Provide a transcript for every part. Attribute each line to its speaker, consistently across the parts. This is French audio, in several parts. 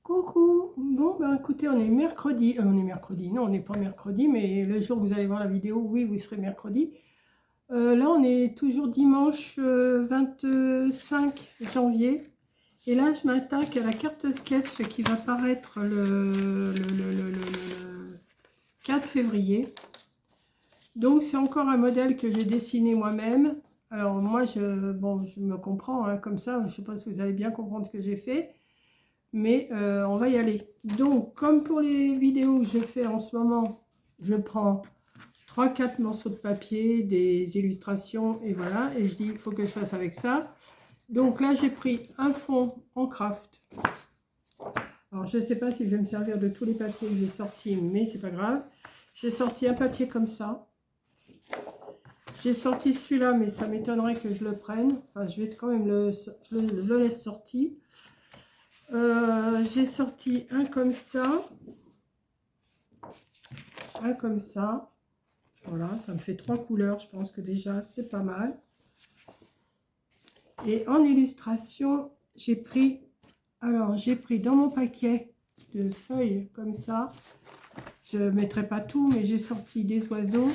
Speaker 1: Coucou, bon ben écoutez, on est mercredi, non on n'est pas mercredi, mais le jour où vous allez voir la vidéo, oui vous serez mercredi. Là on est toujours dimanche 25 janvier, et là je m'attaque à la carte sketch qui va paraître le 4 février. Donc c'est encore un modèle que j'ai dessiné moi-même. Alors moi je me comprends hein, comme ça, je ne sais pas si vous allez bien comprendre ce que j'ai fait. Mais on va y aller. Donc, comme pour les vidéos que je fais en ce moment, je prends 3-4 morceaux de papier, des illustrations, et voilà. Et je dis, il faut que je fasse avec ça. Donc là, j'ai pris un fond en craft. Alors, je ne sais pas si je vais me servir de tous les papiers que j'ai sortis, mais c'est pas grave. J'ai sorti un papier comme ça. J'ai sorti celui-là, mais ça m'étonnerait que je le prenne. Enfin, je vais quand même je le laisse sorti. J'ai sorti un comme ça, voilà, ça me fait 3 couleurs, je pense que déjà c'est pas mal. Et en illustration, j'ai pris dans mon paquet de feuilles comme ça, je ne mettrai pas tout, mais j'ai sorti des oiseaux,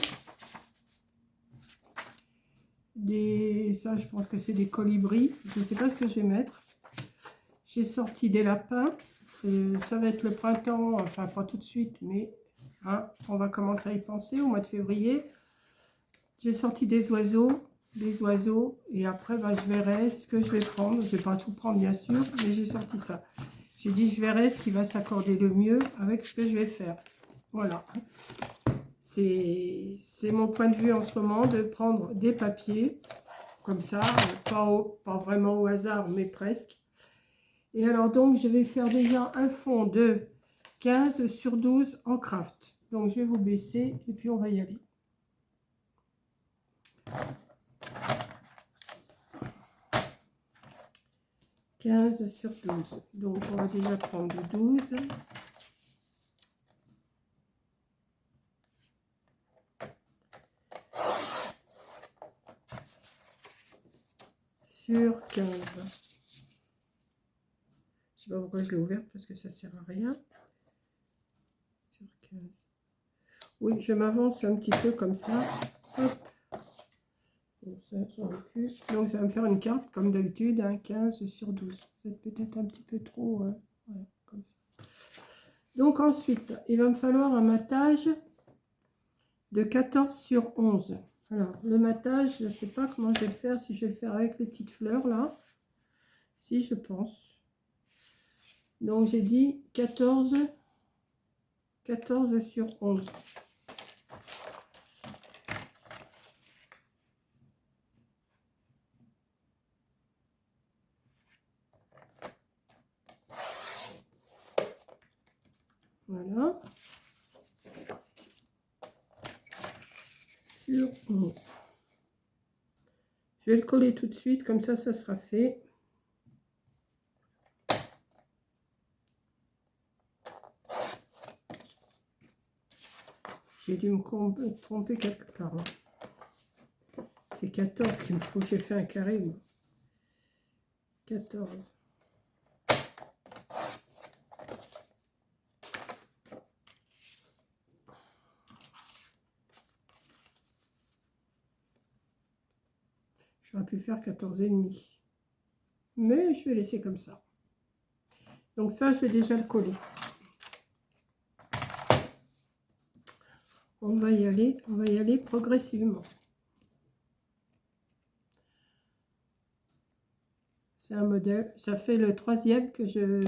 Speaker 1: ça je pense que c'est des colibris, je ne sais pas ce que je vais mettre. J'ai sorti des lapins, ça va être le printemps, enfin pas tout de suite, mais hein, on va commencer à y penser au mois de février. J'ai sorti des oiseaux, et après je verrai ce que je vais prendre. Je ne vais pas tout prendre bien sûr, mais j'ai sorti ça. J'ai dit je verrai ce qui va s'accorder le mieux avec ce que je vais faire. Voilà. C'est mon point de vue en ce moment, de prendre des papiers comme ça, pas vraiment au hasard, mais presque. Et alors donc je vais faire déjà un fond de 15 sur 12 en craft. Donc je vais vous baisser et puis on va y aller. « 15 sur 12. Donc on va déjà prendre le 12. Sur 15. Je sais pas pourquoi je l'ai ouverte parce que ça sert à rien. Sur 15. Oui, je m'avance un petit peu comme ça. Hop. Donc ça, j'aurais pu. Donc ça va me faire une carte comme d'habitude, hein, 15 sur 12. C'est peut-être un petit peu trop. Voilà, comme ça. Donc ensuite, il va me falloir un matage de 14 sur 11. Alors, le matage, je ne sais pas comment je vais le faire, si je vais le faire avec les petites fleurs là. Si, je pense. Donc, j'ai dit 14 sur 11. Voilà. Sur 11. Je vais le coller tout de suite, comme ça, ça sera fait. J'ai dû me tromper quelque part. C'est 14 qu'il me faut. J'ai fait un carré, moi. 14. J'aurais pu faire 14,5. Mais je vais laisser comme ça. Donc ça, je vais déjà le coller. On va y aller progressivement. C'est un modèle, ça fait le troisième que j'ai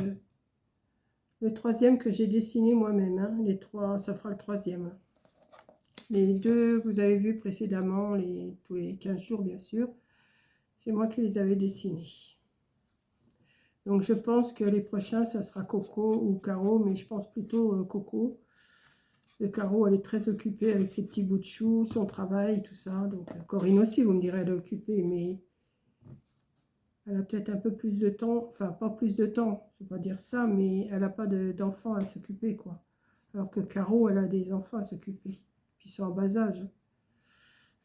Speaker 1: dessiné moi-même. Hein. Les trois, ça fera le troisième. Les deux, vous avez vu précédemment, tous les 15 jours bien sûr, c'est moi qui les avais dessinés. Donc je pense que les prochains, ça sera Coco ou Caro, mais je pense plutôt Coco. Le Caro, elle est très occupée avec ses petits bouts de chou, son travail, tout ça. Donc Corinne aussi, vous me direz, elle est occupée, mais elle a peut-être un peu plus de temps, enfin pas plus de temps, je ne vais pas dire ça, mais elle n'a pas d'enfants à s'occuper, quoi. Alors que Caro, elle a des enfants à s'occuper, qui sont en bas âge.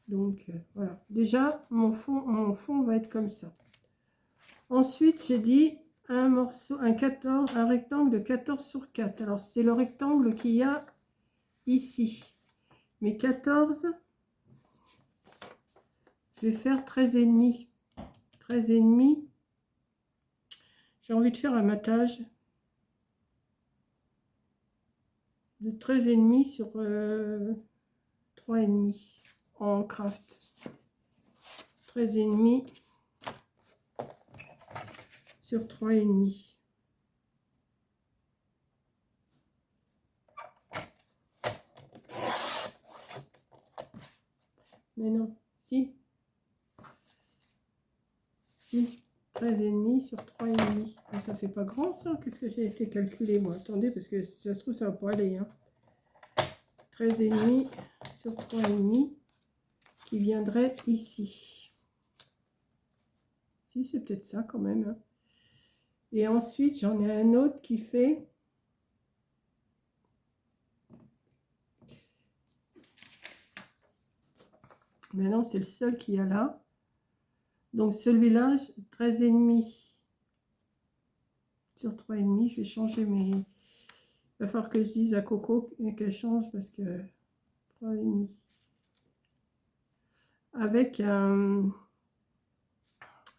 Speaker 1: Donc voilà, déjà mon fond va être comme ça. Ensuite, j'ai dit un morceau, un rectangle de 14 sur 4. Alors c'est le rectangle qu'il y a ici. Mais 14, je vais faire 13,5. 13,5. J'ai envie de faire un matage de 13,5 sur 3,5 en craft. 13,5 sur 3,5. Mais non, si. 13,5 sur 3,5. Ça fait pas grand ça. Qu'est-ce que j'ai été calculé moi? Attendez, parce que si ça se trouve, ça va pas aller. Hein. 13,5 sur 3,5 qui viendrait ici. Si, c'est peut-être ça quand même. Hein. Et ensuite, j'en ai un autre qui fait... Maintenant, c'est le seul qu'il y a là. Donc celui-là, 13,5 sur 3,5. Je vais changer mes... Il va falloir que je dise à Coco qu'elle change parce que 3,5. Avec un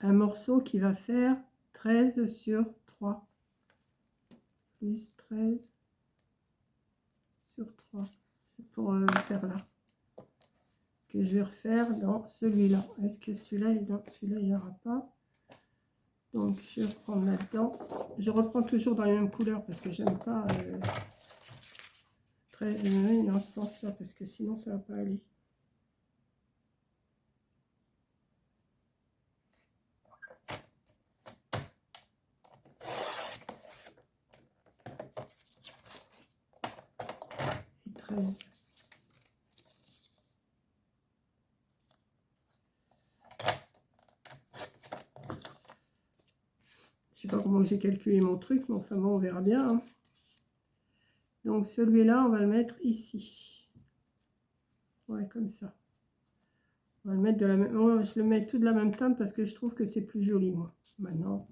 Speaker 1: morceau qui va faire 13 sur 3. Plus 13 sur 3. Pour faire là. Que je vais refaire dans celui-là. Est-ce que celui-là est dans celui-là, il n'y aura pas. Donc je vais reprendre là-dedans. Je reprends toujours dans les mêmes couleurs parce que j'aime pas très dans ce sens-là parce que sinon ça va pas aller. Et 13. Je sais pas comment j'ai calculé mon truc, mais enfin bon, on verra bien. Hein. Donc celui-là, on va le mettre ici. Ouais, comme ça. On va le mettre de la même... Oh, je le mets tout de la même teinte parce que je trouve que c'est plus joli, moi. Maintenant,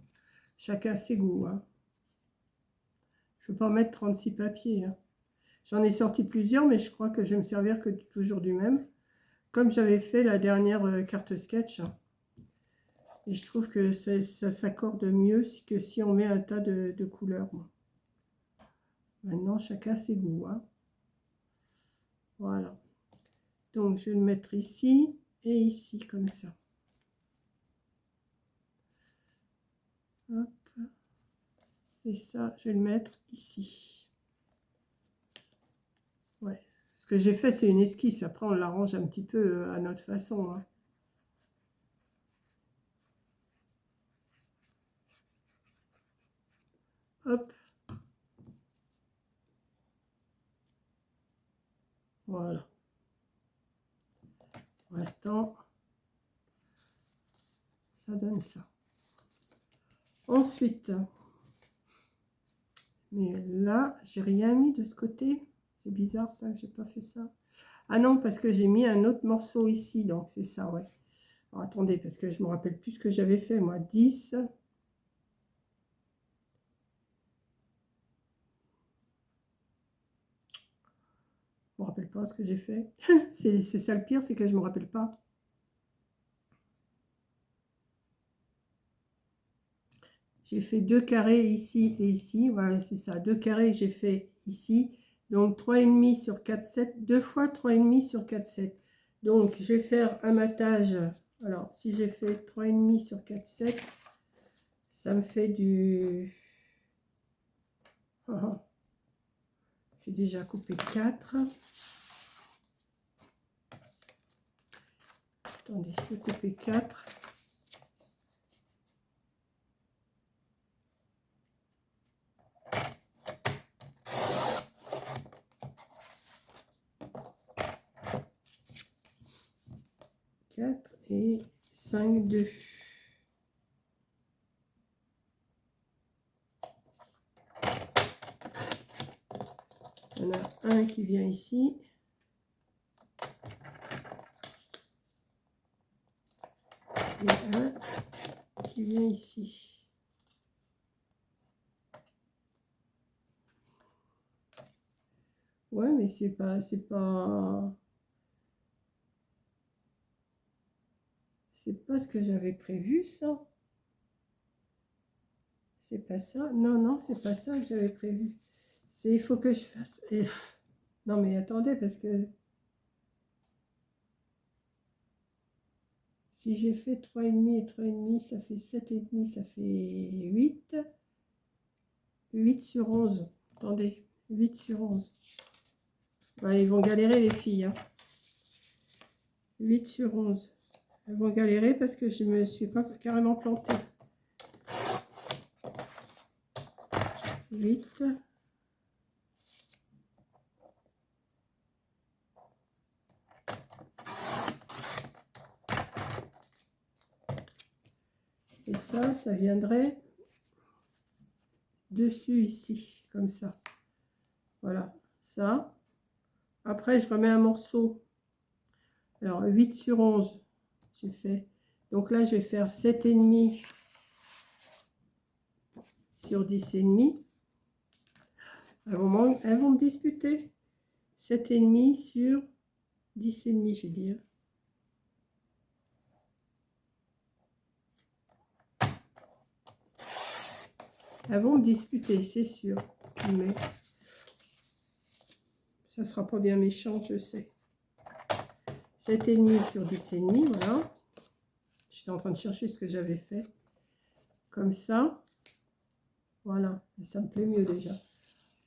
Speaker 1: chacun ses goûts. Hein. Je ne veux pas mettre 36 papiers. Hein. J'en ai sorti plusieurs, mais je crois que je vais me servir que toujours du même. Comme j'avais fait la dernière carte sketch. Hein. Et je trouve que ça s'accorde mieux que si on met un tas de couleurs. Moi. Maintenant, chacun ses goûts. Hein. Voilà. Donc, je vais le mettre ici et ici, comme ça. Hop. Et ça, je vais le mettre ici. Ouais. Ce que j'ai fait, c'est une esquisse. Après, on l'arrange un petit peu à notre façon. Hein. Hop. Voilà. Pour l'instant, ça donne ça. Ensuite, mais là, j'ai rien mis de ce côté. C'est bizarre ça, que j'ai pas fait ça. Ah non, parce que j'ai mis un autre morceau ici, donc c'est ça, ouais. Alors, attendez, parce que je me rappelle plus ce que j'avais fait, moi. 10. Je me rappelle pas ce que j'ai fait. C'est ça le pire, c'est que je me rappelle pas. J'ai fait 2 carrés ici et ici. Voilà, c'est ça. 2 carrés, j'ai fait ici. Donc 3,5 sur 4,7. 2 fois 3,5 sur 4,7. Donc je vais faire un matage. Alors si j'ai fait 3,5 sur 4,7, ça me fait du... J'ai déjà coupé 4. Attendez, je vais couper 4. Et 5, 2. On a un qui vient ici. Et un qui vient ici. Ouais, mais c'est pas ce que j'avais prévu, ça. C'est pas ça. Non, non, c'est pas ça que j'avais prévu. C'est, il faut que je fasse. Non, mais attendez, parce que si j'ai fait 3,5 et 3,5, ça fait 7,5, ça fait 8. 8 sur 11. Attendez, 8 sur 11. Ouais, ils vont galérer, les filles. Hein. 8 sur 11. Elles vont galérer parce que je me suis pas carrément plantée. 8. Et ça viendrait dessus ici, comme ça. Voilà, ça. Après, je remets un morceau. Alors, 8 sur 11, j'ai fait. Donc là, je vais faire 7,5 sur 10,5. Elles vont me disputer. 7,5 sur 10,5, je vais dire. Elles vont me disputer, c'est sûr. Mais ça sera pas bien méchant, je sais. 7,5 sur 10,5, voilà. J'étais en train de chercher ce que j'avais fait. Comme ça. Voilà, et ça me plaît mieux déjà.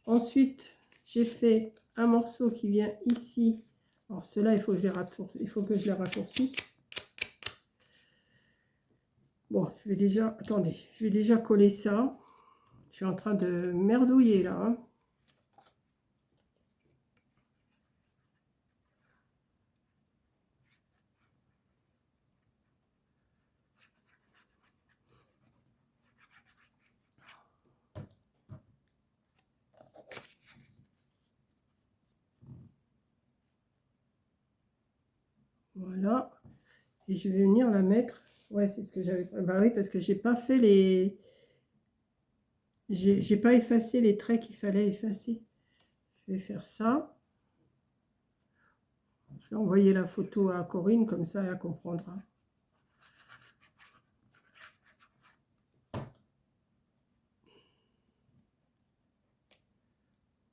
Speaker 1: Ensuite, j'ai fait un morceau qui vient ici. Alors ceux-là, il faut que je les raccourcisse. Bon, je vais déjà... Attendez, je vais déjà coller ça. Je suis en train de merdouiller là. Hein. Voilà. Et je vais venir la mettre. Ouais, c'est ce que j'avais... Bah oui, parce que j'ai pas fait les... J'ai pas effacé les traits qu'il fallait effacer. Je vais faire ça. Je vais envoyer la photo à Corinne, comme ça elle comprendra.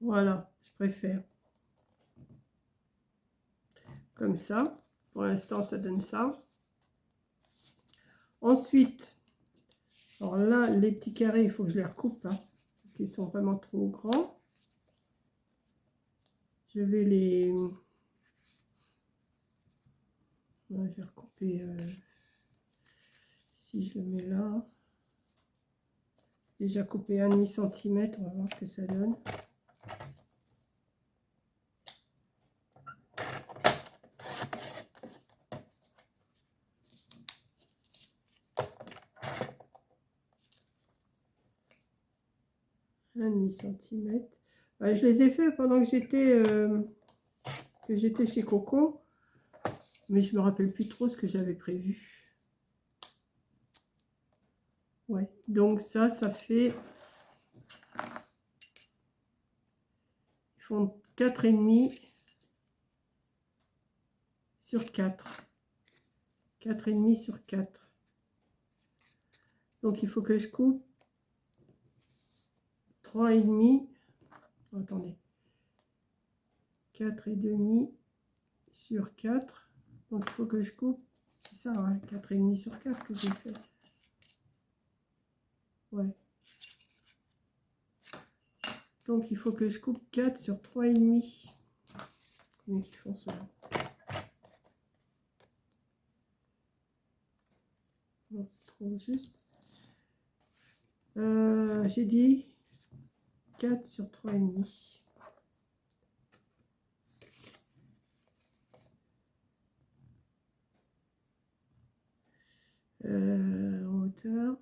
Speaker 1: Voilà, je préfère. Comme ça. Pour l'instant, ça donne ça. Ensuite, alors là, les petits carrés, il faut que je les recoupe, hein, parce qu'ils sont vraiment trop grands. Je vais les... Ouais, je vais recouper... si je le mets là... Déjà coupé 1,5 cm, on va voir ce que ça donne. Un demi-centimètre. Je les ai fait pendant que j'étais chez Coco, mais je me rappelle plus trop ce que j'avais prévu. Ouais, donc ça fait... Ils font 4,5 sur 4. 4,5 sur 4. Donc il faut que je coupe 3,5. Attendez. 4,5 sur 4. Donc il faut que je coupe. C'est ça, hein, 4,5 sur 4 que j'ai fait. Ouais. Donc il faut que je coupe 4 sur 3,5. Combien ils font cela? Non, c'est trop juste. J'ai dit 4 sur 3,5. En hauteur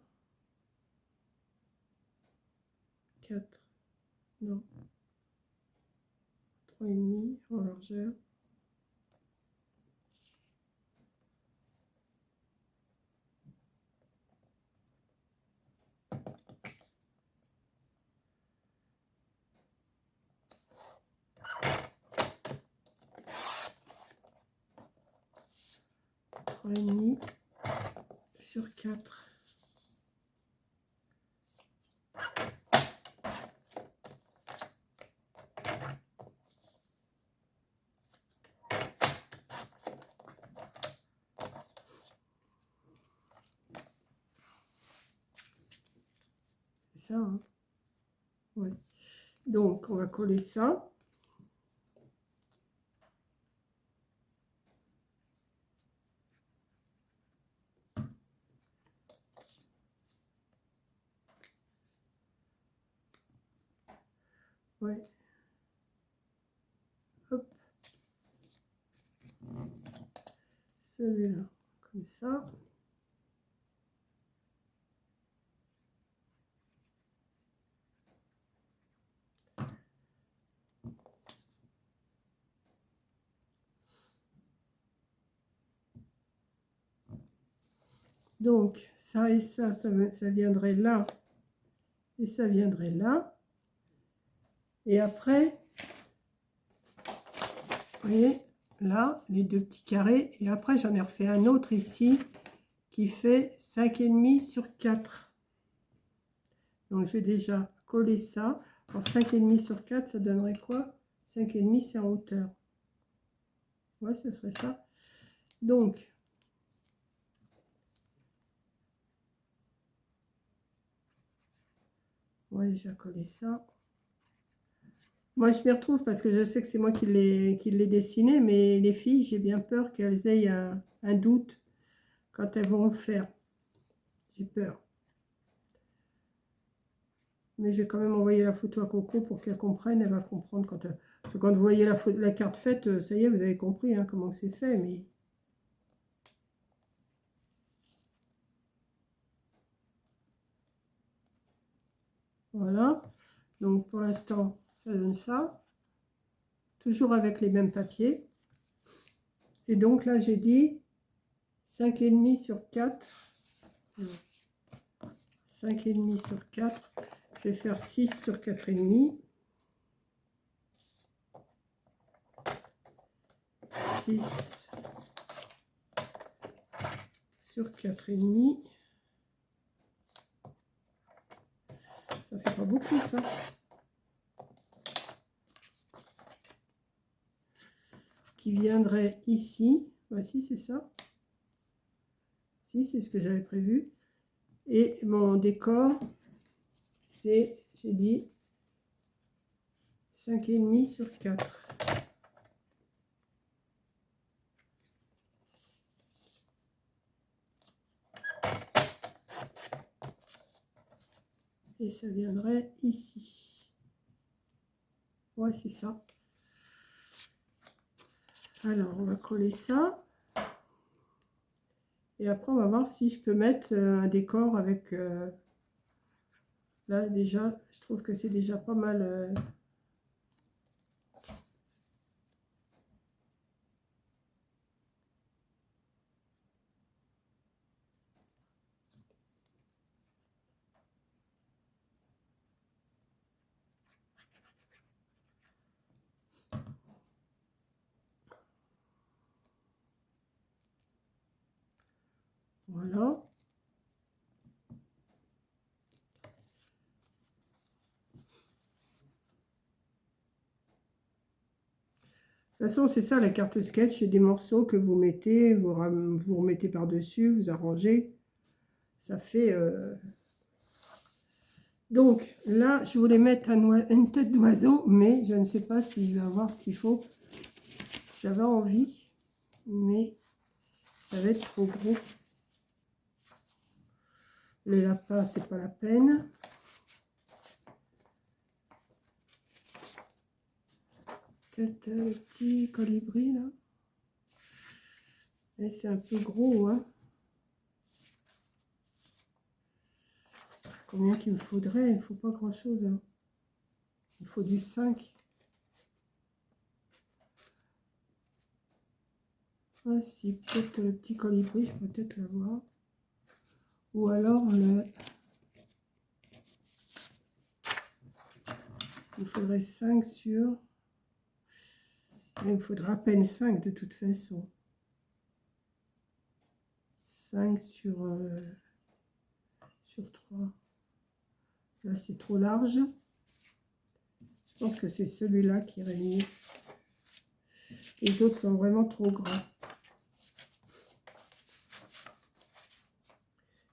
Speaker 1: 4, non, 3,5 en largeur. 3,5 sur 4. C'est ça, hein? Ouais. Donc, on va coller ça. Ouais. Hop. Celui-là, comme ça. Donc, ça et ça viendrait là. Et ça viendrait là. Et après, vous voyez, là, les deux petits carrés. Et après, j'en ai refait un autre ici qui fait 5,5 sur 4. Donc, je vais déjà coller ça. En 5,5 sur 4, ça donnerait quoi? 5,5, c'est en hauteur. Ouais, ce serait ça. Donc, on va déjà coller ça. Moi, je m'y retrouve parce que je sais que c'est moi qui l'ai dessiné, mais les filles, j'ai bien peur qu'elles aient un doute quand elles vont le faire. J'ai peur. Mais j'ai quand même envoyé la photo à Coco pour qu'elle comprenne. Elle va comprendre quand elle... Parce que quand vous voyez la carte faite, ça y est, vous avez compris hein, comment c'est fait. Mais voilà. Donc pour l'instant, ça donne ça. Toujours avec les mêmes papiers. Et donc là, j'ai dit 5,5 sur 4. 5,5 sur 4. Je vais faire 6 sur 4,5. 6 sur 4,5. Ça fait pas beaucoup ça. Qui viendrait ici. Voici, c'est ça. Si, c'est ce que j'avais prévu. Et mon décor, c'est, j'ai dit, 5,5 sur 4. Et ça viendrait ici. Ouais, c'est ça. Alors, on va coller ça. Et après, on va voir si je peux mettre un décor avec... là, déjà, je trouve que c'est déjà pas mal... Voilà. De toute façon, c'est ça la carte sketch, c'est des morceaux que vous mettez, vous remettez par-dessus, vous arrangez. Ça fait... Donc là, je voulais mettre une tête d'oiseau, mais je ne sais pas si je vais avoir ce qu'il faut. J'avais envie, mais ça va être trop gros. Les lapins, c'est pas la peine. Peut-être le petit colibri là. Et c'est un peu gros, hein. Combien qu'il me faudrait? Il ne faut pas grand chose, hein. Il faut du 5. Ah si, peut-être le petit colibri, je peux peut-être l'avoir. Ou alors le... Il faudrait 5 sur... Il me faudra à peine 5 de toute façon. 5 sur 3. Là, c'est trop large. Je pense que c'est celui-là qui irait mieux. Les autres sont vraiment trop grands.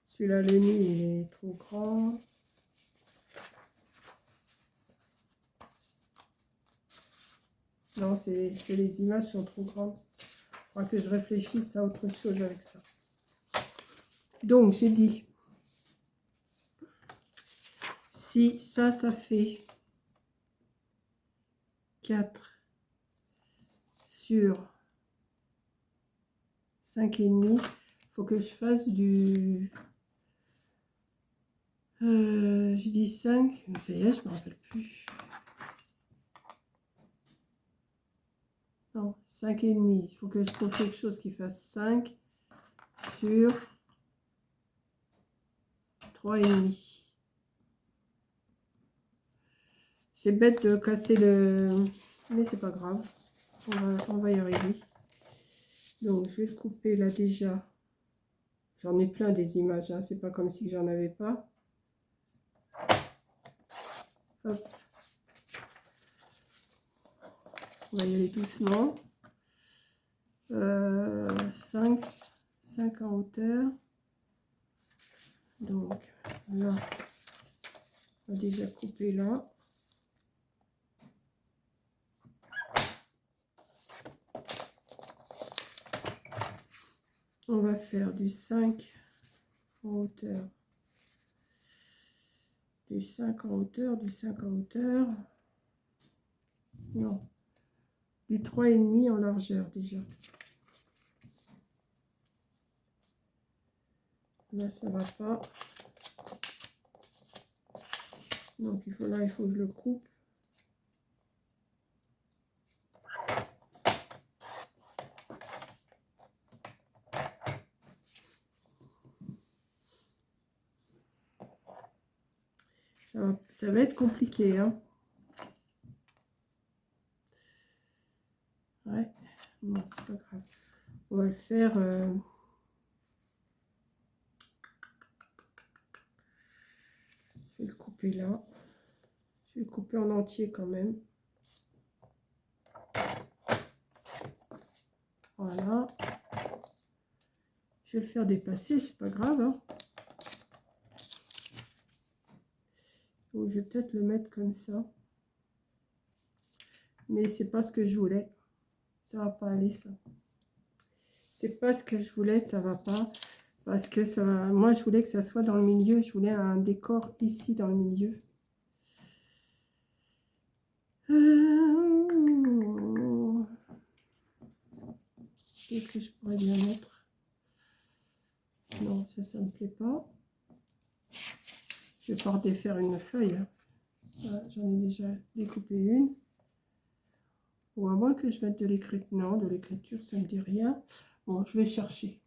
Speaker 1: Celui-là, le nid, il est trop grand. Non, les images sont trop grandes. Il faudra que je réfléchisse à autre chose avec ça. Donc, j'ai dit, si ça fait 4 sur 5,5, il faut que je fasse du... j'ai dit 5, mais ça y est, je ne me rappelle plus. Non, 5,5. Il faut que je trouve quelque chose qui fasse 5 sur 3,5. C'est bête de casser le... Mais c'est pas grave. On va y arriver. Donc, je vais le couper là déjà. J'en ai plein des images. Hein. C'est pas comme si j'en avais pas. Hop. On va y aller doucement. 5 en hauteur. Donc, là, on va déjà couper là. On va faire du 5 en hauteur, du 5 en hauteur, du 5 en hauteur. Non, du 3,5 en largeur déjà. Là, ça va pas. Donc, il faut que je le coupe. Ça va être compliqué, hein. Ouais, bon, c'est pas grave. On va le faire. Je vais le couper là. Je vais le couper en entier quand même. Voilà. Je vais le faire dépasser, c'est pas grave, hein. Donc, je vais peut-être le mettre comme ça. Mais c'est pas ce que je voulais. Ça va pas aller, ça. C'est pas ce que je voulais, ça va pas. Parce que ça va... Moi, je voulais que ça soit dans le milieu. Je voulais un décor ici, dans le milieu. Qu'est-ce que je pourrais bien mettre? Non, ça me plaît pas. Je vais pas redéfaire une feuille. Voilà, j'en ai déjà découpé une. Ou à moins que je mette de l'écriture. Non, de l'écriture, ça me dit rien. Bon, je vais chercher.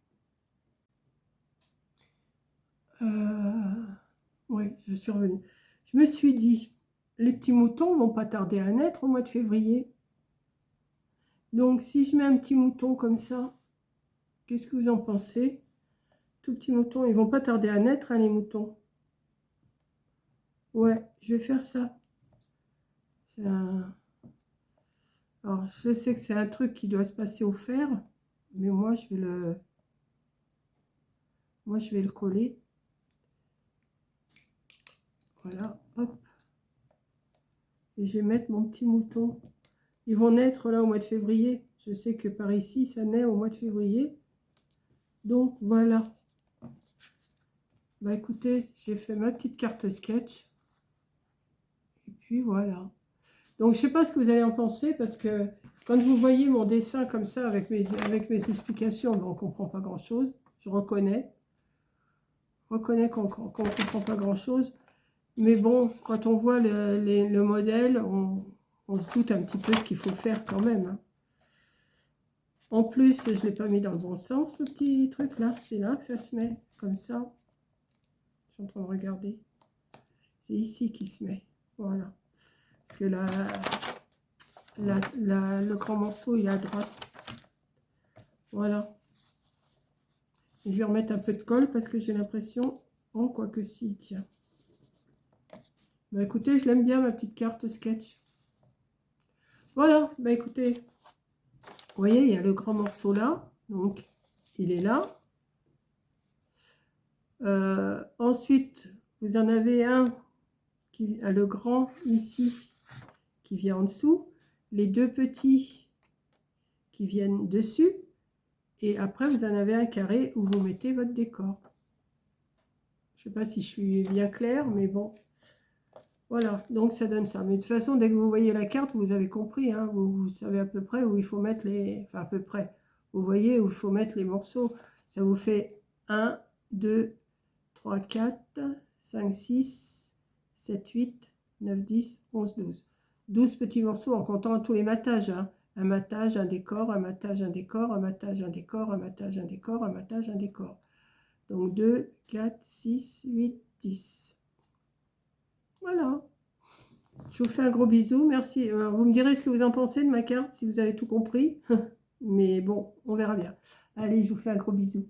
Speaker 1: Oui, je suis revenue. Je me suis dit, les petits moutons vont pas tarder à naître au mois de février. Donc, si je mets un petit mouton comme ça, qu'est-ce que vous en pensez? Tout petit mouton, ils vont pas tarder à naître, hein, les moutons. Ouais, je vais faire ça. Alors, je sais que c'est un truc qui doit se passer au fer, mais moi, je vais le coller. Voilà, hop. Et je vais mettre mon petit mouton. Ils vont naître là au mois de février. Je sais que par ici, ça naît au mois de février. Donc, voilà. Bah écoutez, j'ai fait ma petite carte sketch. Et puis voilà. Donc, je ne sais pas ce que vous allez en penser, parce que quand vous voyez mon dessin comme ça, avec mes explications, ben, on ne comprend pas grand-chose. Je reconnais. Qu'on ne comprend pas grand-chose. Mais bon, quand on voit le modèle, on se doute un petit peu ce qu'il faut faire quand même. Hein. En plus, je ne l'ai pas mis dans le bon sens, le petit truc là. C'est là que ça se met, comme ça. Je suis en train de regarder. C'est ici qu'il se met. Voilà. Parce que là, le grand morceau, il est à droite. Voilà. Et je vais remettre un peu de colle parce que j'ai l'impression... Oh, quoi que si, tiens. Bah écoutez, je l'aime bien ma petite carte sketch. Voilà, bah écoutez, vous voyez, il y a le grand morceau là, donc il est là. Ensuite, vous en avez un qui a le grand ici, qui vient en dessous, les deux petits qui viennent dessus, et après vous en avez un carré où vous mettez votre décor. Je ne sais pas si je suis bien claire, mais bon. Voilà, donc ça donne ça. Mais de toute façon, dès que vous voyez la carte, vous avez compris, hein, vous savez à peu près où il faut mettre les... Enfin, à peu près. Vous voyez où il faut mettre les morceaux. Ça vous fait 1, 2, 3, 4, 5, 6, 7, 8, 9, 10, 11, 12. 12 petits morceaux en comptant tous les matages. Hein. Un matage, un décor, un matage, un décor, un matage, un décor, un matage, un décor, un matage, un décor. Donc 2, 4, 6, 8, 10. Voilà. Je vous fais un gros bisou. Merci. Vous me direz ce que vous en pensez de ma carte, si vous avez tout compris. Mais bon, on verra bien. Allez, je vous fais un gros bisou.